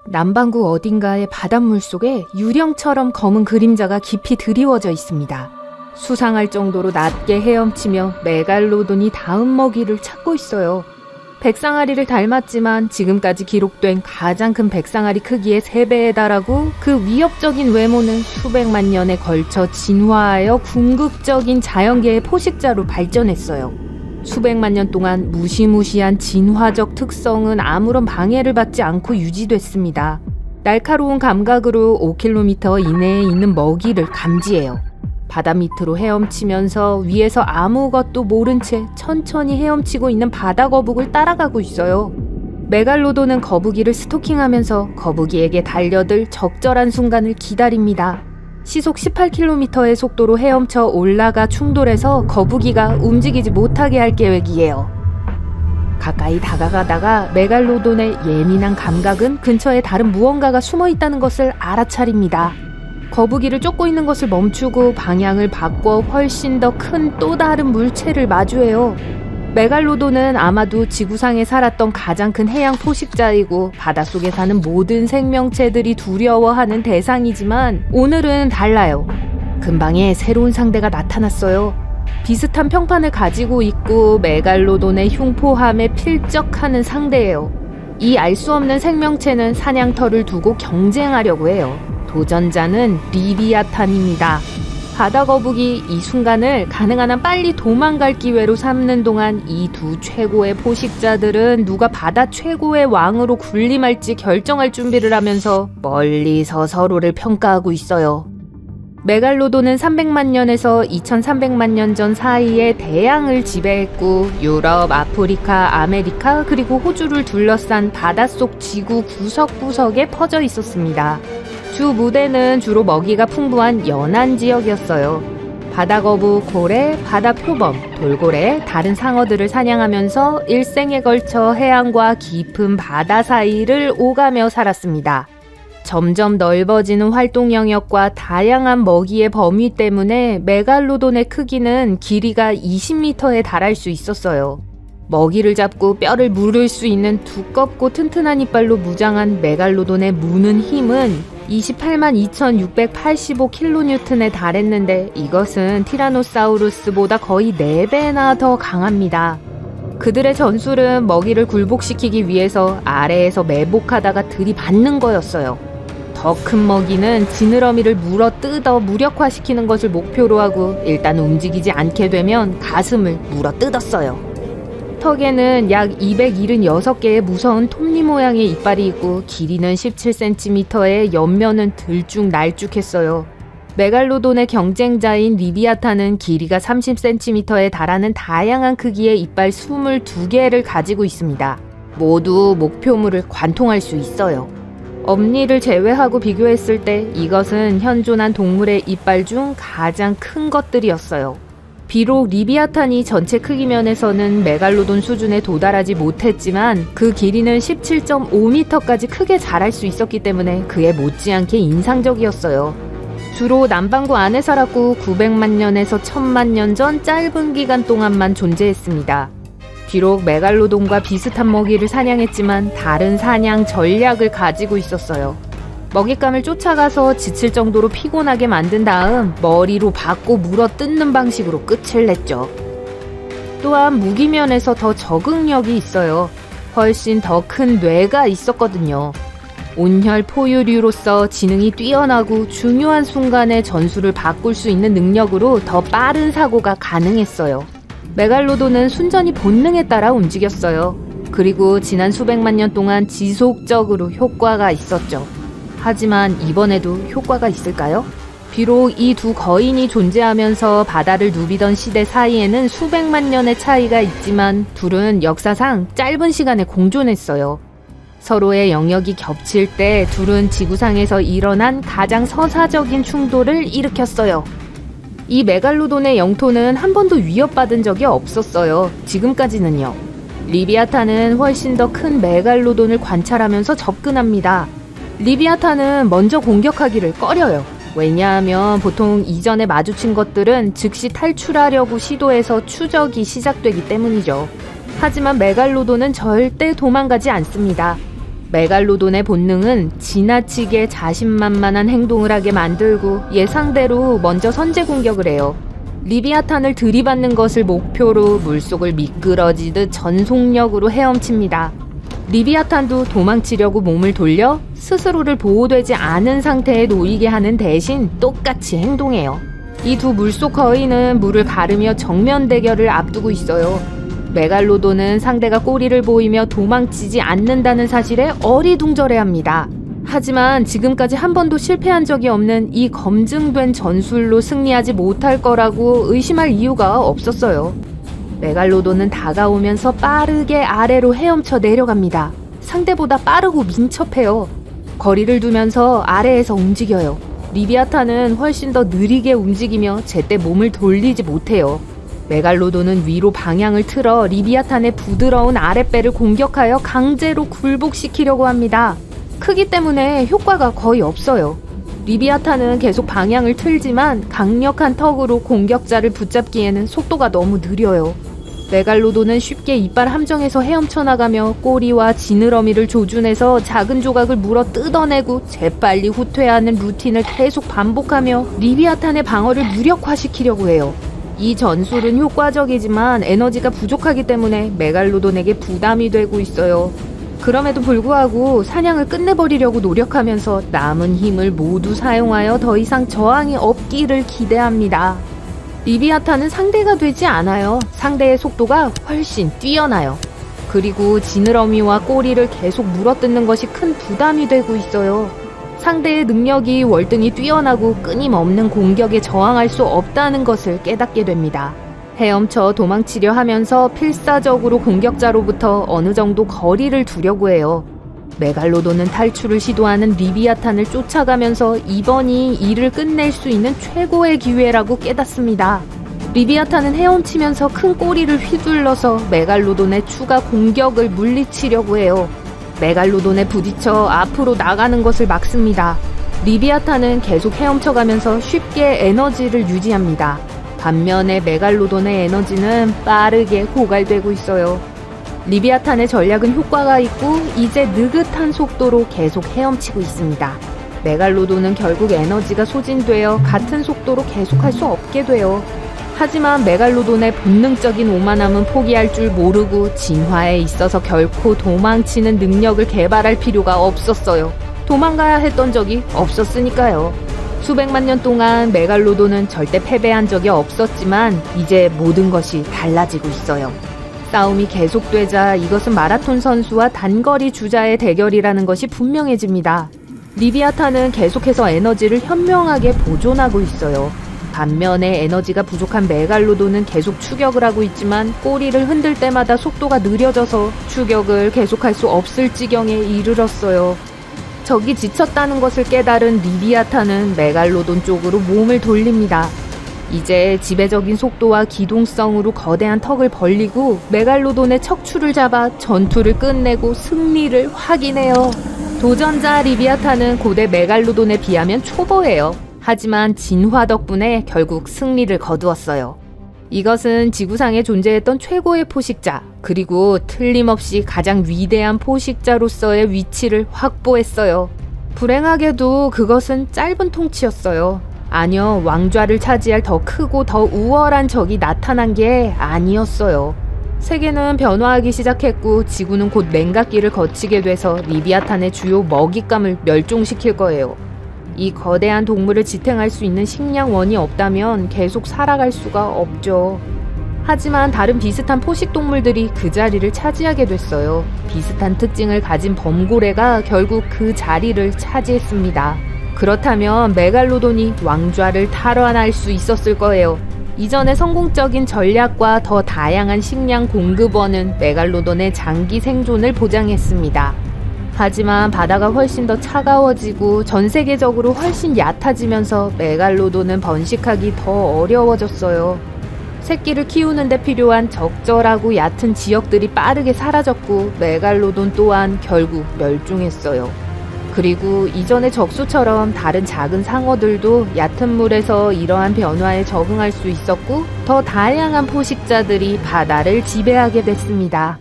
남반구 어딘가의 바닷물 속에 유령처럼 검은 그림자가 깊이 드리워져 있습니다. 수상할 정도로 낮게 헤엄치며 메갈로돈이 다음 먹이를 찾고 있어요. 백상아리를 닮았지만 지금까지 기록된 가장 큰 백상아리 크기의 3배에 달하고 그 위협적인 외모는 수백만 년에 걸쳐 진화하여 궁극적인 자연계의 포식자로 발전했어요. 수백만 년 동안 무시무시한 진화적 특성은 아무런 방해를 받지 않고 유지됐습니다. 날카로운 감각으로 5km 이내에 있는 먹이를 감지해요. 바다 밑으로 헤엄치면서 위에서 아무것도 모른 채 천천히 헤엄치고 있는 바다 거북을 따라가고 있어요. 메갈로돈은 거북이를 스토킹하면서 거북이에게 달려들 적절한 순간을 기다립니다. 시속 18km의 속도로 헤엄쳐 올라가 충돌해서 거북이가 움직이지 못하게 할 계획이에요. 가까이 다가가다가 메갈로돈의 예민한 감각은 근처에 다른 무언가가 숨어 있다는 것을 알아차립니다. 거북이를 쫓고 있는 것을 멈추고 방향을 바꿔 훨씬 더 큰 또 다른 물체를 마주해요. 메갈로돈은 아마도 지구상에 살았던 가장 큰 해양 포식자이고 바닷속에 사는 모든 생명체들이 두려워하는 대상이지만 오늘은 달라요. 근방에 새로운 상대가 나타났어요. 비슷한 평판을 가지고 있고 메갈로돈의 흉포함에 필적하는 상대예요. 이 알 수 없는 생명체는 사냥터를 두고 경쟁하려고 해요. 도전자는 리비아탄입니다. 바다거북이 이 순간을 가능한 한 빨리 도망갈 기회로 삼는 동안 이 두 최고의 포식자들은 누가 바다 최고의 왕으로 군림할지 결정할 준비를 하면서 멀리서 서로를 평가하고 있어요. 메갈로돈은 300만 년에서 2300만 년 전 사이에 대양을 지배했고 유럽, 아프리카, 아메리카 그리고 호주를 둘러싼 바닷속 지구 구석구석에 퍼져 있었습니다. 주 무대는 주로 먹이가 풍부한 연안 지역이었어요. 바다거북, 고래, 바다표범, 돌고래, 다른 상어들을 사냥하면서 일생에 걸쳐 해안과 깊은 바다 사이를 오가며 살았습니다. 점점 넓어지는 활동 영역과 다양한 먹이의 범위 때문에 메갈로돈의 크기는 길이가 20m에 달할 수 있었어요. 먹이를 잡고 뼈를 물을 수 있는 두껍고 튼튼한 이빨로 무장한 메갈로돈의 무는 힘은 28만 2685kN에 달했는데 이것은 티라노사우루스보다 거의 4배나 더 강합니다. 그들의 전술은 먹이를 굴복시키기 위해서 아래에서 매복하다가 들이받는 거였어요. 더 큰 먹이는 지느러미를 물어 뜯어 무력화시키는 것을 목표로 하고 일단 움직이지 않게 되면 가슴을 물어 뜯었어요. 턱에는 약 276개의 무서운 톱니 모양의 이빨이 있고 길이는 17cm에 옆면은 들쭉날쭉했어요. 메갈로돈의 경쟁자인 리비아탄은 길이가 30cm에 달하는 다양한 크기의 이빨 22개를 가지고 있습니다. 모두 목표물을 관통할 수 있어요. 엄니를 제외하고 비교했을 때 이것은 현존한 동물의 이빨 중 가장 큰 것들이었어요. 비록 리비아탄이 전체 크기 면에서는 메갈로돈 수준에 도달하지 못했지만 그 길이는 17.5m까지 크게 자랄 수 있었기 때문에 그에 못지않게 인상적이었어요. 주로 남반구 안에 살았고 900만 년에서 1000만 년 전 짧은 기간 동안만 존재했습니다. 비록 메갈로돈과 비슷한 먹이를 사냥했지만 다른 사냥 전략을 가지고 있었어요. 먹잇감을 쫓아가서 지칠 정도로 피곤하게 만든 다음 머리로 받고 물어 뜯는 방식으로 끝을 냈죠. 또한 무기면에서 더 적응력이 있어요. 훨씬 더 큰 뇌가 있었거든요. 온혈 포유류로서 지능이 뛰어나고 중요한 순간에 전술을 바꿀 수 있는 능력으로 더 빠른 사고가 가능했어요. 메갈로돈은 순전히 본능에 따라 움직였어요. 그리고 지난 수백만 년 동안 지속적으로 효과가 있었죠. 하지만 이번에도 효과가 있을까요? 비록 이 두 거인이 존재하면서 바다를 누비던 시대 사이에는 수백만 년의 차이가 있지만 둘은 역사상 짧은 시간에 공존했어요. 서로의 영역이 겹칠 때 둘은 지구상에서 일어난 가장 서사적인 충돌을 일으켰어요. 이 메갈로돈의 영토는 한 번도 위협받은 적이 없었어요. 지금까지는요. 리비아탄은 훨씬 더 큰 메갈로돈을 관찰하면서 접근합니다. 리비아탄은 먼저 공격하기를 꺼려요. 왜냐하면 보통 이전에 마주친 것들은 즉시 탈출하려고 시도해서 추적이 시작되기 때문이죠. 하지만 메갈로돈은 절대 도망가지 않습니다. 메갈로돈의 본능은 지나치게 자신만만한 행동을 하게 만들고 예상대로 먼저 선제 공격을 해요. 리비아탄을 들이받는 것을 목표로 물속을 미끄러지듯 전속력으로 헤엄칩니다. 리비아탄도 도망치려고 몸을 돌려 스스로를 보호되지 않은 상태에 놓이게 하는 대신 똑같이 행동해요. 이 두 물속 거인은 물을 가르며 정면 대결을 앞두고 있어요. 메갈로돈은 상대가 꼬리를 보이며 도망치지 않는다는 사실에 어리둥절해합니다. 하지만 지금까지 한 번도 실패한 적이 없는 이 검증된 전술로 승리하지 못할 거라고 의심할 이유가 없었어요. 메갈로돈은 다가오면서 빠르게 아래로 헤엄쳐 내려갑니다. 상대보다 빠르고 민첩해요. 거리를 두면서 아래에서 움직여요. 리비아탄은 훨씬 더 느리게 움직이며 제때 몸을 돌리지 못해요. 메갈로돈은 위로 방향을 틀어 리비아탄의 부드러운 아랫배를 공격하여 강제로 굴복시키려고 합니다. 크기 때문에 효과가 거의 없어요. 리비아탄은 계속 방향을 틀지만 강력한 턱으로 공격자를 붙잡기에는 속도가 너무 느려요. 메갈로돈은 쉽게 이빨 함정에서 헤엄쳐 나가며 꼬리와 지느러미를 조준해서 작은 조각을 물어 뜯어내고 재빨리 후퇴하는 루틴을 계속 반복하며 리비아탄의 방어를 무력화시키려고 해요. 이 전술은 효과적이지만 에너지가 부족하기 때문에 메갈로돈에게 부담이 되고 있어요. 그럼에도 불구하고 사냥을 끝내버리려고 노력하면서 남은 힘을 모두 사용하여 더 이상 저항이 없기를 기대합니다. 리비아탄은 상대가 되지 않아요. 상대의 속도가 훨씬 뛰어나요. 그리고 지느러미와 꼬리를 계속 물어뜯는 것이 큰 부담이 되고 있어요. 상대의 능력이 월등히 뛰어나고 끊임없는 공격에 저항할 수 없다는 것을 깨닫게 됩니다. 헤엄쳐 도망치려 하면서 필사적으로 공격자로부터 어느 정도 거리를 두려고 해요. 메갈로돈은 탈출을 시도하는 리비아탄을 쫓아가면서 이번이 일을 끝낼 수 있는 최고의 기회라고 깨닫습니다. 리비아탄은 헤엄치면서 큰 꼬리를 휘둘러서 메갈로돈의 추가 공격을 물리치려고 해요. 메갈로돈에 부딪혀 앞으로 나가는 것을 막습니다. 리비아탄은 계속 헤엄쳐가면서 쉽게 에너지를 유지합니다. 반면에 메갈로돈의 에너지는 빠르게 고갈되고 있어요. 리비아탄의 전략은 효과가 있고 이제 느긋한 속도로 계속 헤엄치고 있습니다. 메갈로돈은 결국 에너지가 소진되어 같은 속도로 계속할 수 없게 돼요. 하지만 메갈로돈의 본능적인 오만함은 포기할 줄 모르고 진화에 있어서 결코 도망치는 능력을 개발할 필요가 없었어요. 도망가야 했던 적이 없었으니까요. 수백만 년 동안 메갈로돈은 절대 패배한 적이 없었지만 이제 모든 것이 달라지고 있어요. 싸움이 계속되자 이것은 마라톤 선수와 단거리 주자의 대결이라는 것이 분명해집니다. 리비아탄은 계속해서 에너지를 현명하게 보존하고 있어요. 반면에 에너지가 부족한 메갈로돈은 계속 추격을 하고 있지만 꼬리를 흔들 때마다 속도가 느려져서 추격을 계속할 수 없을 지경에 이르렀어요. 적이 지쳤다는 것을 깨달은 리비아탄은 메갈로돈 쪽으로 몸을 돌립니다. 이제 지배적인 속도와 기동성으로 거대한 턱을 벌리고 메갈로돈의 척추를 잡아 전투를 끝내고 승리를 확인해요. 도전자 리비아탄은 고대 메갈로돈에 비하면 초보예요. 하지만 진화 덕분에 결국 승리를 거두었어요. 이것은 지구상에 존재했던 최고의 포식자, 그리고 틀림없이 가장 위대한 포식자로서의 위치를 확보했어요. 불행하게도 그것은 짧은 통치였어요. 아니요, 왕좌를 차지할 더 크고 더 우월한 적이 나타난 게 아니었어요. 세계는 변화하기 시작했고 지구는 곧 냉각기를 거치게 돼서 리비아탄의 주요 먹잇감을 멸종시킬 거예요. 이 거대한 동물을 지탱할 수 있는 식량원이 없다면 계속 살아갈 수가 없죠. 하지만 다른 비슷한 포식동물들이 그 자리를 차지하게 됐어요. 비슷한 특징을 가진 범고래가 결국 그 자리를 차지했습니다. 그렇다면 메갈로돈이 왕좌를 탈환할 수 있었을 거예요. 이전의 성공적인 전략과 더 다양한 식량 공급원은 메갈로돈의 장기 생존을 보장했습니다. 하지만 바다가 훨씬 더 차가워지고 전 세계적으로 훨씬 얕아지면서 메갈로돈은 번식하기 더 어려워졌어요. 새끼를 키우는 데 필요한 적절하고 얕은 지역들이 빠르게 사라졌고 메갈로돈 또한 결국 멸종했어요. 그리고 이전의 적수처럼 다른 작은 상어들도 얕은 물에서 이러한 변화에 적응할 수 있었고 더 다양한 포식자들이 바다를 지배하게 됐습니다.